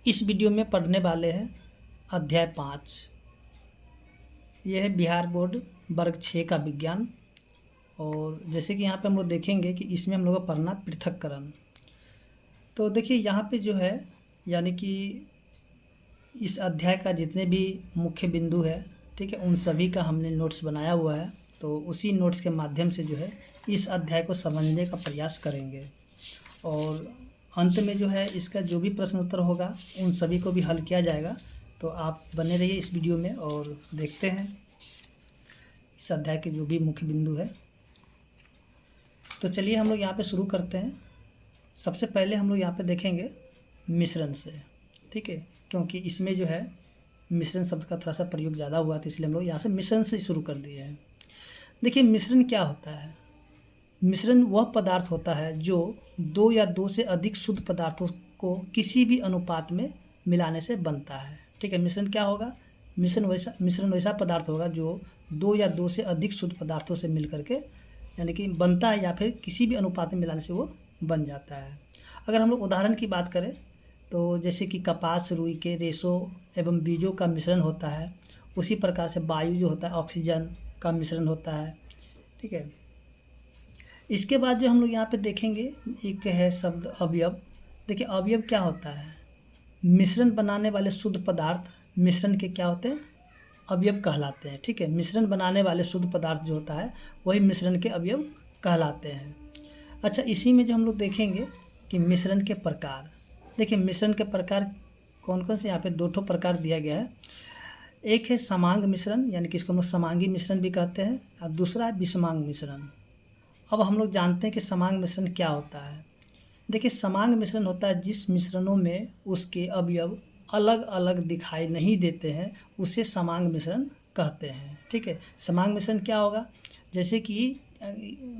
इस वीडियो में पढ़ने वाले हैं अध्याय 5। यह है बिहार बोर्ड वर्ग 6 का विज्ञान। और जैसे कि यहाँ पे हम लोग देखेंगे कि इसमें हम लोग को पढ़ना पृथक्करण। तो देखिए यहाँ पे जो है यानी कि इस अध्याय का जितने भी मुख्य बिंदु है, ठीक है, उन सभी का हमने नोट्स बनाया हुआ है। तो उसी नोट्स के माध्यम से जो है इस अध्याय को समझने का प्रयास करेंगे और अंत में जो है इसका जो भी प्रश्न उत्तर होगा उन सभी को भी हल किया जाएगा। तो आप बने रहिए इस वीडियो में और देखते हैं इस अध्याय के जो भी मुख्य बिंदु है। तो चलिए हम लोग यहाँ पे शुरू करते हैं। सबसे पहले हम लोग यहाँ पे देखेंगे मिश्रण से, ठीक है, क्योंकि इसमें जो है मिश्रण शब्द का थोड़ा सा प्रयोग ज़्यादा हुआ था, इसलिए हम लोग यहाँ से मिश्रण से शुरू कर दिए हैं। देखिए मिश्रण क्या होता है। मिश्रण वह पदार्थ होता है जो दो या दो से अधिक शुद्ध पदार्थों को किसी भी अनुपात में मिलाने से बनता है, ठीक है। मिश्रण क्या होगा? मिश्रण वैसा पदार्थ होगा जो दो या दो से अधिक शुद्ध पदार्थों से मिल करके यानी कि बनता है या फिर किसी भी अनुपात में मिलाने से वो बन जाता है। अगर हम लोग उदाहरण की बात करें तो जैसे कि कपास रुई के रेशों एवं बीजों का मिश्रण होता है, उसी प्रकार से वायु जो होता है ऑक्सीजन का मिश्रण होता है, ठीक है। इसके बाद जो हम लोग यहाँ पे देखेंगे एक है शब्द अवयव। देखिए अवयव क्या होता है? मिश्रण बनाने वाले शुद्ध पदार्थ मिश्रण के क्या होते हैं? अवयव कहलाते हैं, ठीक है। मिश्रण बनाने वाले शुद्ध पदार्थ जो होता है वही मिश्रण के अवयव कहलाते हैं। अच्छा, इसी में जो हम लोग देखेंगे कि मिश्रण के प्रकार। देखिए मिश्रण के प्रकार कौन कौन से यहाँ पे दो ठो प्रकार दिया गया है। एक है समांग मिश्रण, यानी कि इसको हम लोग समांगी मिश्रण भी कहते हैं, और दूसरा है विषमांग मिश्रण। अब हम लोग जानते हैं कि समांग मिश्रण क्या होता है। देखिए समांग मिश्रण होता है जिस मिश्रणों में उसके अवयव अलग अलग दिखाई नहीं देते हैं उसे समांग मिश्रण कहते हैं, ठीक है। समांग मिश्रण क्या होगा? जैसे कि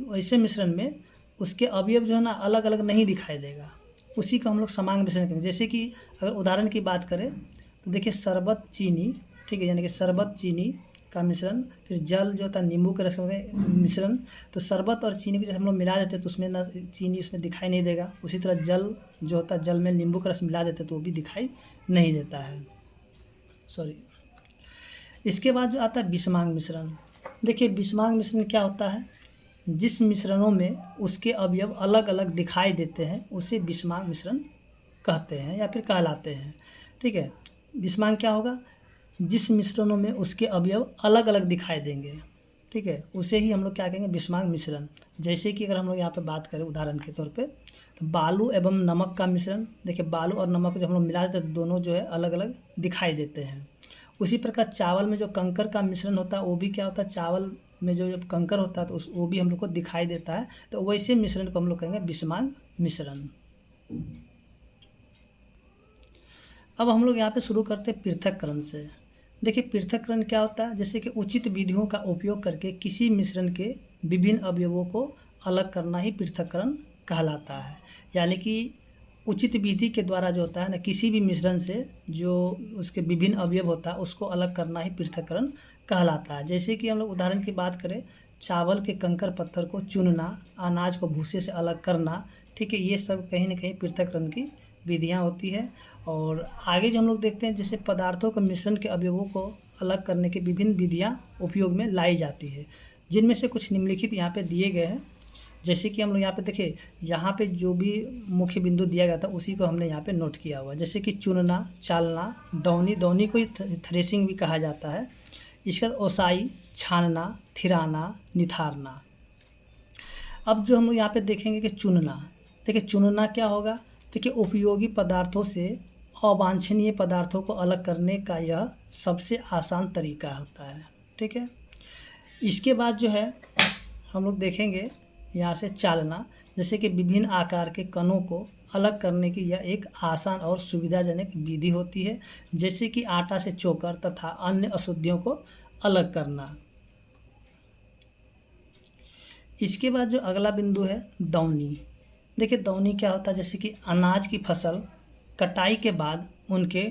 वैसे मिश्रण में उसके अवयव जो है ना अलग अलग नहीं दिखाई देगा, उसी को हम लोग समांग मिश्रण कहेंगे। जैसे कि अगर उदाहरण की बात करें तो देखिए शरबत चीनी, ठीक है, यानी कि शरबत चीनी का मिश्रण, फिर जल जो होता है नींबू के रस का मिश्रण। तो शरबत और चीनी को जब हम लोग मिला देते हैं तो उसमें ना चीनी उसमें दिखाई नहीं देगा। उसी तरह जल जो होता है जल में नींबू का रस मिला देते हैं तो वो भी दिखाई नहीं देता है, सॉरी। इसके बाद जो आता है विषमांग मिश्रण। देखिए विषमांग मिश्रण क्या होता है? जिस मिश्रणों में उसके अवयव अलग अलग दिखाई देते हैं उसे विषमांग मिश्रण कहते हैं या फिर कहलाते हैं, ठीक है। विषमांग क्या होगा? जिस मिश्रणों में उसके अवयव अलग अलग दिखाई देंगे, ठीक है, उसे ही हम लोग क्या कहेंगे? विषमांग मिश्रण। जैसे कि अगर हम लोग यहाँ पे बात करें उदाहरण के तौर पे तो बालू एवं नमक का मिश्रण। देखिए बालू और नमक को जब हम लोग मिला देते हैं तो दोनों जो है अलग अलग दिखाई देते हैं। उसी प्रकार चावल में जो कंकर का मिश्रण होता है वो भी क्या होता है? चावल में जो जब कंकर होता है तो वो भी हम लोग को दिखाई देता है। तो वैसे मिश्रण को हम लोग कहेंगे विषमांग मिश्रण। अब हम लोग यहाँ पे शुरू करते हैं पृथक्करण से। देखिए पृथक्करण क्या होता है? जैसे कि उचित विधियों का उपयोग करके किसी मिश्रण के विभिन्न अवयवों को अलग करना ही पृथक्करण कहलाता है। यानी कि उचित विधि के द्वारा जो होता है ना किसी भी मिश्रण से जो उसके विभिन्न अवयव होता है उसको अलग करना ही पृथक्करण कहलाता है। जैसे कि हम लोग उदाहरण की बात करें, चावल के कंकर पत्थर को चुनना, अनाज को भूसे से अलग करना, ठीक है, ये सब कहीं ना कहीं पृथक्करण की विधियाँ होती है। और आगे जो हम लोग देखते हैं जैसे पदार्थों के मिश्रण के अवयवों को अलग करने की विभिन्न विधियाँ उपयोग में लाई जाती है, जिनमें से कुछ निम्नलिखित यहाँ पे दिए गए हैं। जैसे कि हम लोग यहाँ पे देखिए यहाँ पे जो भी मुख्य बिंदु दिया गया था उसी को हमने यहाँ पे नोट किया हुआ है। जैसे कि चुनना, चालना, दौनी, दौनी को थ्रेसिंग भी कहा जाता है। इसका ओसाई, छानना, थिराना, निथारना। अब जो हम लोग यहाँ पे देखेंगे कि चुनना। देखिए चुनना क्या होगा? देखिए उपयोगी पदार्थों से अवांछनीय पदार्थों को अलग करने का यह सबसे आसान तरीका होता है, ठीक है। इसके बाद जो है हम लोग देखेंगे यहाँ से चालना। जैसे कि विभिन्न आकार के कणों को अलग करने की यह एक आसान और सुविधाजनक विधि होती है, जैसे कि आटा से चोकर तथा अन्य अशुद्धियों को अलग करना। इसके बाद जो अगला बिंदु है दौनी। देखिए दौनी क्या होता है? जैसे कि अनाज की फसल कटाई के बाद उनके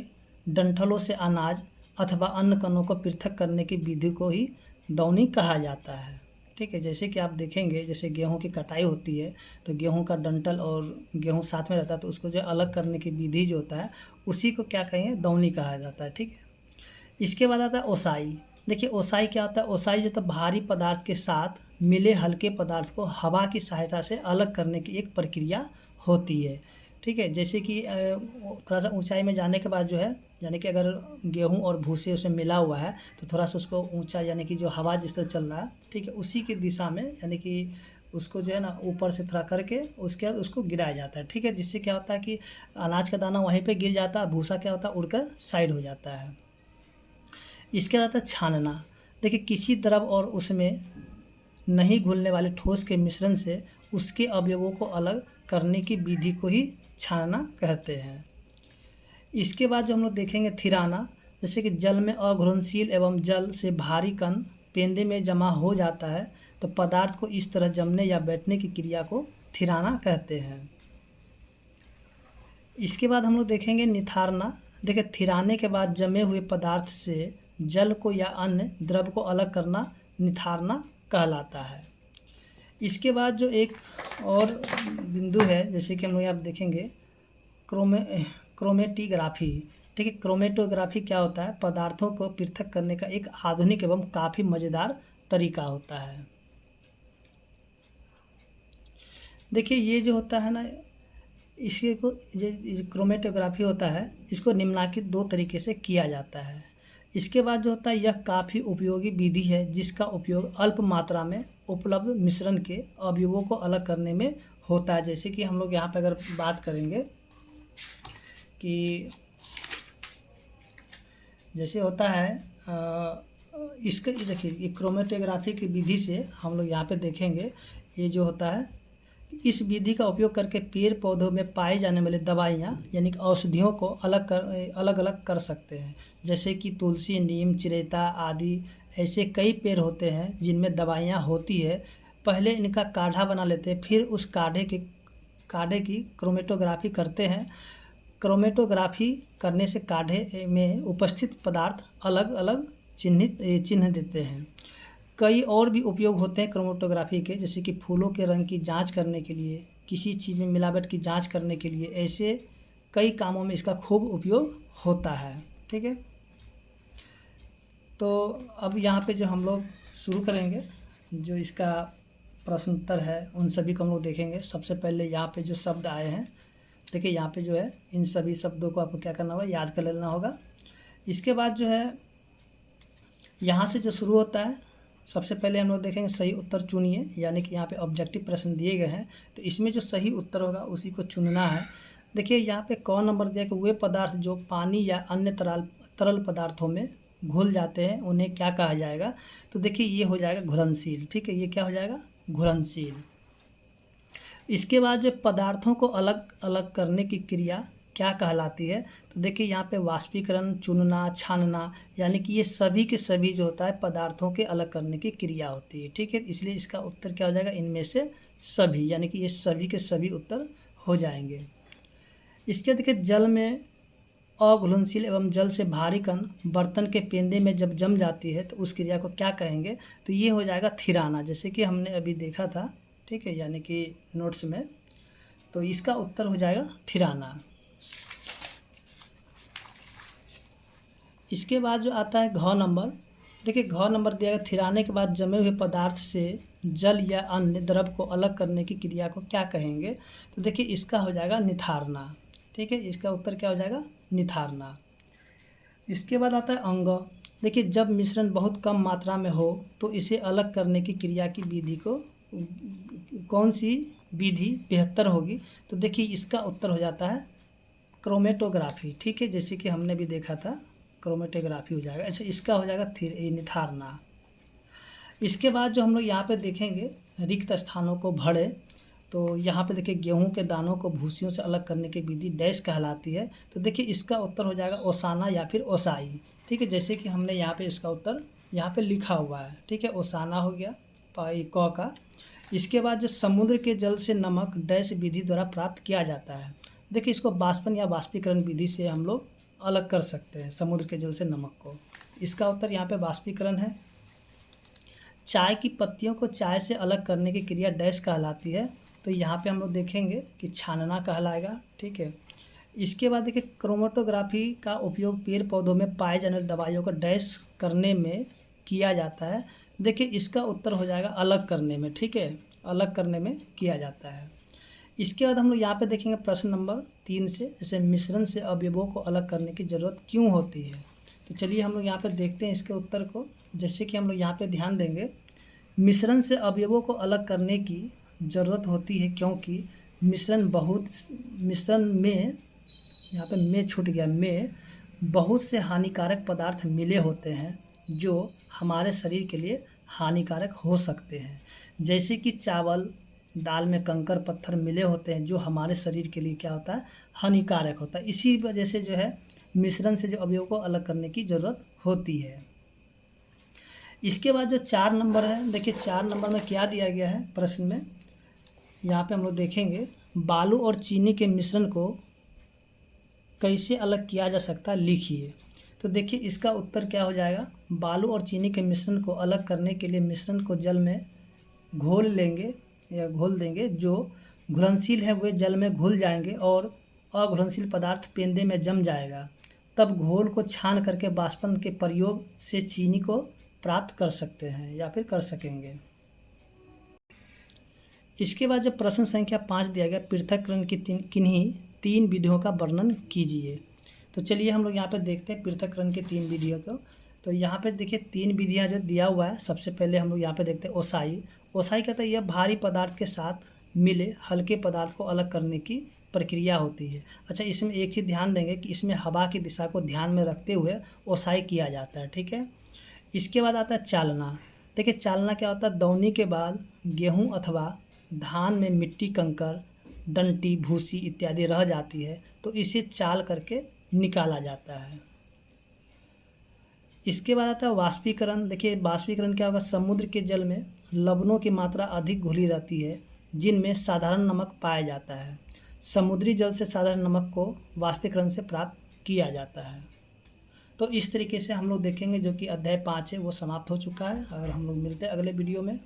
डंठलों से अनाज अथवा अन्य कणों को पृथक करने की विधि को ही दौनी कहा जाता है। ठीक है। जैसे कि आप देखेंगे, जैसे गेहूं की कटाई होती है तो गेहूं का डंठल और गेहूं साथ में रहता है, तो उसको जो अलग करने की विधि जो होता है उसी को क्या कहेंगे, दौनी कहा जाता है। ठीक है। इसके बाद आता है ओसाई। देखिए ओसाई क्या होता है, ओसाई जो तो भारी पदार्थ के साथ मिले हल्के पदार्थ को हवा की सहायता से अलग करने की एक प्रक्रिया होती है। ठीक है। जैसे कि थोड़ा सा ऊंचाई में जाने के बाद जो है, यानी कि अगर गेहूं और भूसे उसमें मिला हुआ है तो थोड़ा सा उसको ऊंचा, यानी कि जो हवा जिस तरह चल रहा है, ठीक है, उसी की दिशा में, यानी कि उसको जो है ना ऊपर से थोड़ा करके उसके बाद उसको गिराया जाता है। ठीक है। जिससे क्या होता है कि अनाज का दाना वहीं पे गिर जाता है, भूसा क्या होता है उड़कर साइड हो जाता है। इसके बाद है छानना। देखिए किसी द्रव और उसमें नहीं घुलने वाले ठोस के मिश्रण से उसके अवयवों को अलग करने की विधि को ही छानना कहते हैं। इसके बाद जो हम लोग देखेंगे थिराना। जैसे कि जल में अघुलनशील एवं जल से भारी कण पेंदे में जमा हो जाता है तो पदार्थ को इस तरह जमने या बैठने की क्रिया को थिराना कहते हैं। इसके बाद हम लोग देखेंगे निथारना। देखिए थिराने के बाद जमे हुए पदार्थ से जल को या अन्य द्रव को अलग करना निथारना कहलाता है। इसके बाद जो एक और बिंदु है, जैसे कि हम लोग यहाँ देखेंगे क्रोमे क्रोमेटिग्राफी। ठीक है। क्रोमेटोग्राफी क्या होता है, पदार्थों को पृथक करने का एक आधुनिक एवं काफ़ी मज़ेदार तरीका होता है। देखिए ये जो होता है ना, इसी को ये क्रोमेटोग्राफी होता है, इसको निम्नलिखित दो तरीके से किया जाता है। इसके बाद जो होता है, यह काफ़ी उपयोगी विधि है जिसका उपयोग अल्प मात्रा में उपलब्ध मिश्रण के अवयवों को अलग करने में होता है। जैसे कि हम लोग यहाँ पर अगर बात करेंगे कि जैसे होता है इसके, देखिए ये क्रोमेटोग्राफी की विधि से हम लोग यहाँ पे देखेंगे, ये जो होता है इस विधि का उपयोग करके पेड़ पौधों में पाए जाने वाले दवाइयाँ यानी कि औषधियों को अलग अलग कर सकते हैं। जैसे कि तुलसी, नीम, चिरेता आदि ऐसे कई पेड़ होते हैं जिनमें दवाइयाँ होती है। पहले इनका काढ़ा बना लेते हैं, फिर उस काढ़े की क्रोमेटोग्राफी करते हैं। क्रोमेटोग्राफी करने से काढ़े में उपस्थित पदार्थ अलग अलग चिन्ह देते हैं। कई और भी उपयोग होते हैं क्रोमेटोग्राफी के, जैसे कि फूलों के रंग की जांच करने के लिए, किसी चीज़ में मिलावट की जांच करने के लिए, ऐसे कई कामों में इसका खूब उपयोग होता है। ठीक है। तो अब यहाँ पे जो हम लोग शुरू करेंगे, जो इसका प्रश्न उत्तर है उन सभी को हम लोग देखेंगे। सबसे पहले यहाँ पे जो शब्द आए हैं, देखिए यहाँ पे जो है इन सभी शब्दों को आपको क्या करना होगा, याद कर लेना होगा। इसके बाद जो है यहाँ से जो शुरू होता है, सबसे पहले हम लोग देखेंगे सही उत्तर चुनिए, यानी कि यहाँ पे ऑब्जेक्टिव प्रश्न दिए गए हैं तो इसमें जो सही उत्तर होगा उसी को चुनना है। देखिए यहाँ पे कौन नंबर दिया कि वे पदार्थ जो पानी या अन्य तरल पदार्थों में घुल जाते हैं उन्हें क्या कहा जाएगा, तो देखिए ये हो जाएगा घुलनशील। ठीक है, ये क्या हो जाएगा, घुलनशील। इसके बाद जो पदार्थों को अलग अलग करने की क्रिया क्या कहलाती है, तो देखिए यहाँ पे वाष्पीकरण, चुनना, छानना, यानी कि ये सभी के सभी जो होता है पदार्थों के अलग करने की क्रिया होती है। ठीक है, इसलिए इसका उत्तर क्या हो जाएगा, इनमें से सभी, यानी कि ये सभी के सभी उत्तर हो जाएंगे। इसके देखिए जल में अघुलनशील एवं जल से भारी कण बर्तन के पेंदे में जब जम जाती है तो उस क्रिया को क्या कहेंगे, तो ये हो जाएगा थिराना, जैसे कि हमने अभी देखा था। ठीक है, यानी कि नोट्स में, तो इसका उत्तर हो जाएगा थिराना। इसके बाद जो आता है घ नंबर, देखिए घ नंबर दिया गया थिराने के बाद जमे हुए पदार्थ से जल या अन्य द्रव को अलग करने की क्रिया को क्या कहेंगे, तो देखिए इसका हो जाएगा निथारना। ठीक है, इसका उत्तर क्या हो जाएगा, निथारना। इसके बाद आता है अंग। देखिए जब मिश्रण बहुत कम मात्रा में हो तो इसे अलग करने की क्रिया की विधि को कौन सी विधि बेहतर होगी, तो देखिए इसका उत्तर हो जाता है क्रोमेटोग्राफी। ठीक है, जैसे कि हमने भी देखा था क्रोमेटोग्राफी हो जाएगा। अच्छा, इसका हो जाएगा निथारना। इसके बाद जो हम लोग यहाँ पे देखेंगे रिक्त स्थानों को भरे, तो यहाँ पे देखिए गेहूं के दानों को भूसियों से अलग करने की विधि डैश कहलाती है, तो देखिए इसका उत्तर हो जाएगा ओसाना या फिर ओसाई। ठीक है, जैसे कि हमने यहाँ पे इसका उत्तर यहाँ पे लिखा हुआ है। ठीक है, ओसाना हो गया पाई क का। इसके बाद जो समुद्र के जल से नमक डैश विधि द्वारा प्राप्त किया जाता है, देखिए इसको बाष्पन या वाष्पीकरण विधि से हम लोग अलग कर सकते हैं समुद्र के जल से नमक को। इसका उत्तर यहाँ पे वाष्पीकरण है। चाय की पत्तियों को चाय से अलग करने की क्रिया डैश कहलाती है। तो यहाँ पे हम लोग देखेंगे कि छानना कहलाएगा, ठीक है। इसके बाद देखिए क्रोमेटोग्राफी का उपयोग पेड़ पौधों में पाए जाने वाली दवाइयों को डैश करने में किया जाता है। देखिए इसका उत्तर हो जाएगा अलग करने में, ठीक है, अलग करने में किया जाता है। इसके बाद हम लोग यहाँ पे देखेंगे प्रश्न नंबर 3 से, जैसे मिश्रण से अवयवों को अलग करने की ज़रूरत क्यों होती है। तो चलिए हम लोग यहाँ पे देखते हैं इसके उत्तर को। जैसे कि हम लोग यहाँ पे ध्यान देंगे, मिश्रण से अवयवों को अलग करने की ज़रूरत होती है क्योंकि मिश्रण में, यहाँ पे में छूट गया, में बहुत से हानिकारक पदार्थ मिले होते हैं जो हमारे शरीर के लिए हानिकारक हो सकते हैं। जैसे कि चावल दाल में कंकड़ पत्थर मिले होते हैं जो हमारे शरीर के लिए क्या होता है, हानिकारक होता है। इसी वजह से जो है मिश्रण से जो अवयव को अलग करने की ज़रूरत होती है। इसके बाद जो 4 नंबर है, देखिए 4 नंबर में क्या दिया गया है प्रश्न में, यहाँ पे हम लोग देखेंगे बालू और चीनी के मिश्रण को कैसे अलग किया जा सकता है, लिखिए। तो देखिए इसका उत्तर क्या हो जाएगा, बालू और चीनी के मिश्रण को अलग करने के लिए मिश्रण को जल में घोल लेंगे या घोल देंगे। जो घुलनशील है वे जल में घुल जाएंगे और अघुलनशील पदार्थ पेंदे में जम जाएगा। तब घोल को छान करके वाष्पन के प्रयोग से चीनी को प्राप्त कर सकते हैं या फिर कर सकेंगे। इसके बाद जो प्रश्न संख्या 5 दिया गया, पृथक्करण की किन्हीं 3 विधियों का वर्णन कीजिए। तो चलिए हम लोग यहाँ पे देखते हैं पृथक्करण की 3 विधियों को। तो यहाँ पे देखिए 3 विधियाँ जो दिया हुआ है, सबसे पहले हम लोग यहाँ पे देखते हैं ओसाई। ओसाई कहता है यह भारी पदार्थ के साथ मिले हल्के पदार्थ को अलग करने की प्रक्रिया होती है। अच्छा, इसमें एक चीज़ ध्यान देंगे कि इसमें हवा की दिशा को ध्यान में रखते हुए ओसाई किया जाता है, ठीक है। इसके बाद आता है चालना। देखिए चालना क्या होता है, दौनी के बाद गेहूँ अथवा धान में मिट्टी कंकड़ डंटी भूसी इत्यादि रह जाती है तो इसे चाल करके निकाला जाता है। इसके बाद आता है वाष्पीकरण। देखिए वाष्पीकरण क्या होगा, समुद्र के जल में लवणों की मात्रा अधिक घुली रहती है जिनमें साधारण नमक पाया जाता है। समुद्री जल से साधारण नमक को वाष्पीकरण से प्राप्त किया जाता है। तो इस तरीके से हम लोग देखेंगे जो कि अध्याय 5 है वो समाप्त हो चुका है। और हम लोग मिलते हैं अगले वीडियो में।